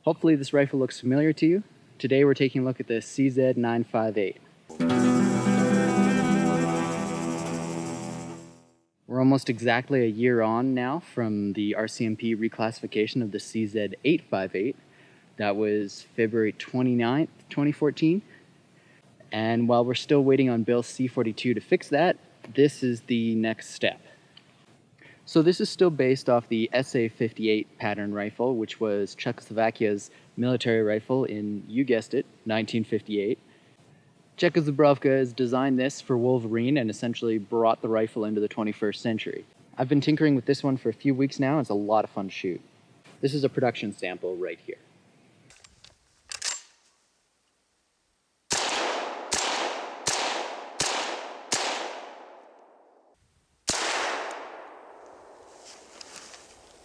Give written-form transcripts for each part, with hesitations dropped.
Hopefully this rifle looks familiar to you. Today we're taking a look at the Cz958. We're almost exactly a year on now from the RCMP reclassification of the Cz858. That was February 29th, 2014. And while we're still waiting on Bill C-42 to fix that, this is the next step. So this is still based off the SA-58 pattern rifle, which was Czechoslovakia's military rifle in, you guessed it, 1958. Czechoslovakia has designed this for Wolverine and essentially brought the rifle into the 21st century. I've been tinkering with this one for a few weeks now. It's a lot of fun to shoot. This is a production sample right here.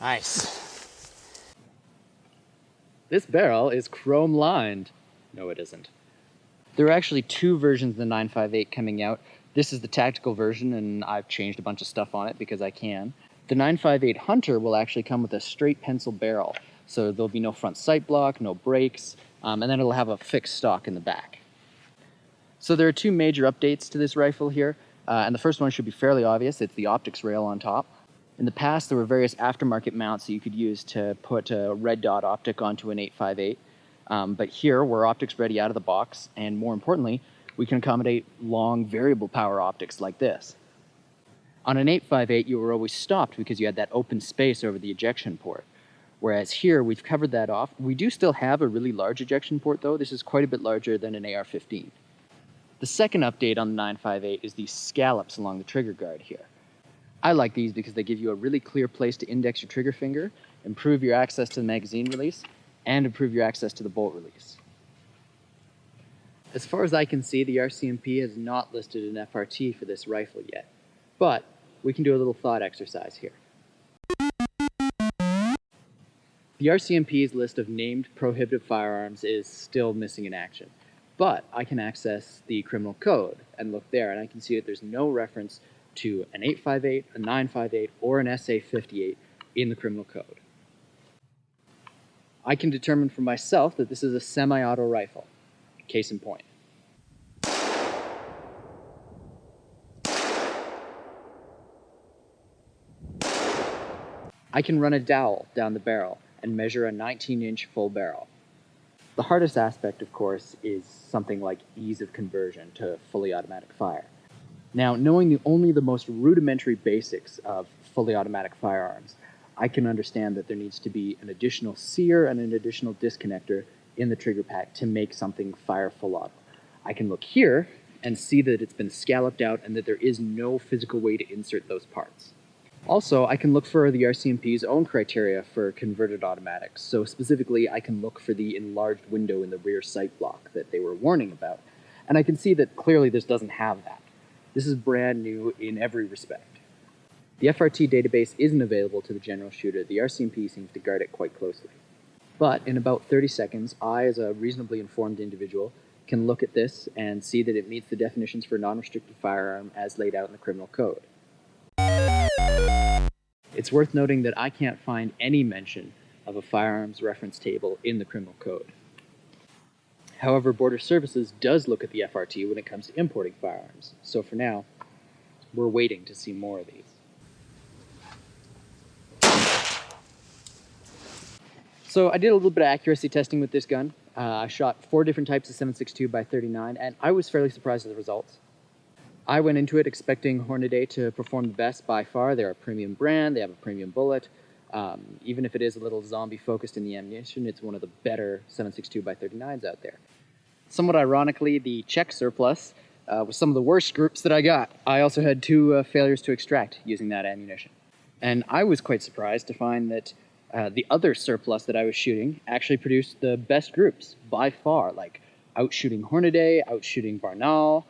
Nice. This barrel is chrome-lined. No, it isn't. There are actually two versions of the 958 coming out. This is the tactical version, and I've changed a bunch of stuff on it because I can. The 958 Hunter will actually come with a straight pencil barrel, so there'll be no front sight block, no brakes, and then it'll have a fixed stock in the back. So there are two major updates to this rifle here, and the first one should be fairly obvious. It's the optics rail on top. In the past, there were various aftermarket mounts that you could use to put a red dot optic onto an 858. But here, we're optics ready out of the box, and more importantly, we can accommodate long variable power optics like this. On an 858, you were always stopped because you had that open space over the ejection port. Whereas here, we've covered that off. We do still have a really large ejection port, though. This is quite a bit larger than an AR-15. The second update on the 958 is these scallops along the trigger guard here. I like these because they give you a really clear place to index your trigger finger, improve your access to the magazine release, and improve your access to the bolt release. As far as I can see, the RCMP has not listed an FRT for this rifle yet, but we can do a little thought exercise here. The RCMP's list of named prohibited firearms is still missing in action, but I can access the criminal code and look there, and I can see that there's no reference to an 858, a 958, or an SA-58 in the criminal code. I can determine for myself that this is a semi-auto rifle. Case in point. I can run a dowel down the barrel and measure a 19-inch full barrel. The hardest aspect, of course, is something like ease of conversion to fully automatic fire. Now, knowing only the most rudimentary basics of fully automatic firearms, I can understand that there needs to be an additional sear and an additional disconnector in the trigger pack to make something fire full auto. I can look here and see that it's been scalloped out and that there is no physical way to insert those parts. Also, I can look for the RCMP's own criteria for converted automatics. So specifically, I can look for the enlarged window in the rear sight block that they were warning about. And I can see that clearly this doesn't have that. This is brand new in every respect. The FRT database isn't available to the general shooter. The RCMP seems to guard it quite closely. But in about 30 seconds, I, as a reasonably informed individual, can look at this and see that it meets the definitions for non-restricted firearm as laid out in the criminal code. It's worth noting that I can't find any mention of a firearms reference table in the criminal code. However, Border Services does look at the FRT when it comes to importing firearms, so for now, we're waiting to see more of these. So I did a little bit of accuracy testing with this gun. I shot 4 different types of 7.62 by 39, and I was fairly surprised at the results. I went into it expecting Hornady to perform the best by far. They're a premium brand, they have a premium bullet. Even if it is a little zombie-focused in the ammunition, it's one of the better 7.62 by 39s out there. Somewhat ironically, the Czech surplus was some of the worst groups that I got. I also had 2 failures to extract using that ammunition. And I was quite surprised to find that the other surplus that I was shooting actually produced the best groups by far, like outshooting Hornady, outshooting Barnaul.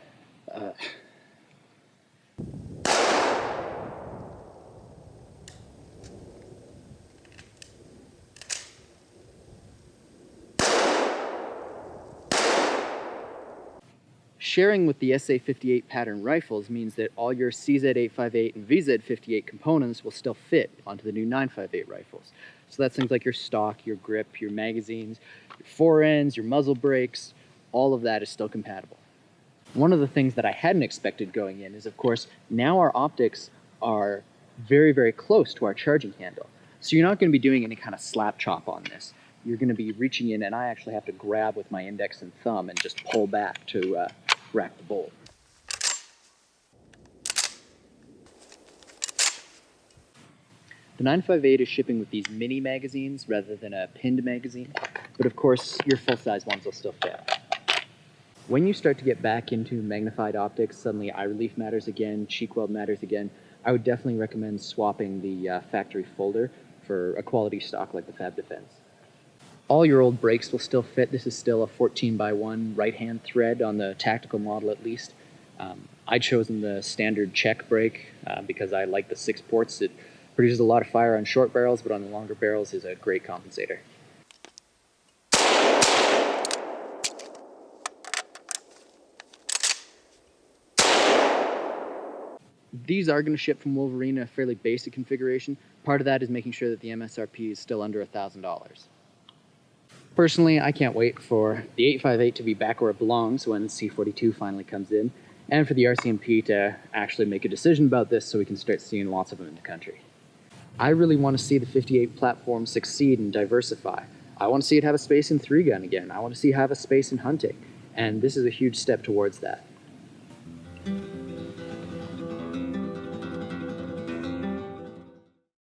Sharing with the SA-58 pattern rifles means that all your CZ858 and VZ58 components will still fit onto the new 958 rifles. So that's things like your stock, your grip, your magazines, your forends, your muzzle brakes, all of that is still compatible. One of the things that I hadn't expected going in is, of course, now our optics are very, very close to our charging handle. So you're not going to be doing any kind of slap chop on this. You're going to be reaching in, and I actually have to grab with my index and thumb and just pull back to rack the bolt. The 958 is shipping with these mini magazines rather than a pinned magazine, but of course your full-size ones will still fit. When you start to get back into magnified optics, suddenly eye relief matters again, cheek weld matters again, I would definitely recommend swapping the factory folder for a quality stock like the Fab Defense. All your old brakes will still fit. This is still a 14x1 right-hand thread on the tactical model at least. I'd chosen the standard Czech brake because I like the 6 ports. It produces a lot of fire on short barrels, but on the longer barrels is a great compensator. These are going to ship from Wolverine in a fairly basic configuration. Part of that is making sure that the MSRP is still under $1,000. Personally, I can't wait for the 858 to be back where it belongs when C42 finally comes in, and for the RCMP to actually make a decision about this so we can start seeing lots of them in the country. I really want to see the 58 platform succeed and diversify. I want to see it have a space in 3-gun again. I want to see it have a space in hunting, and this is a huge step towards that.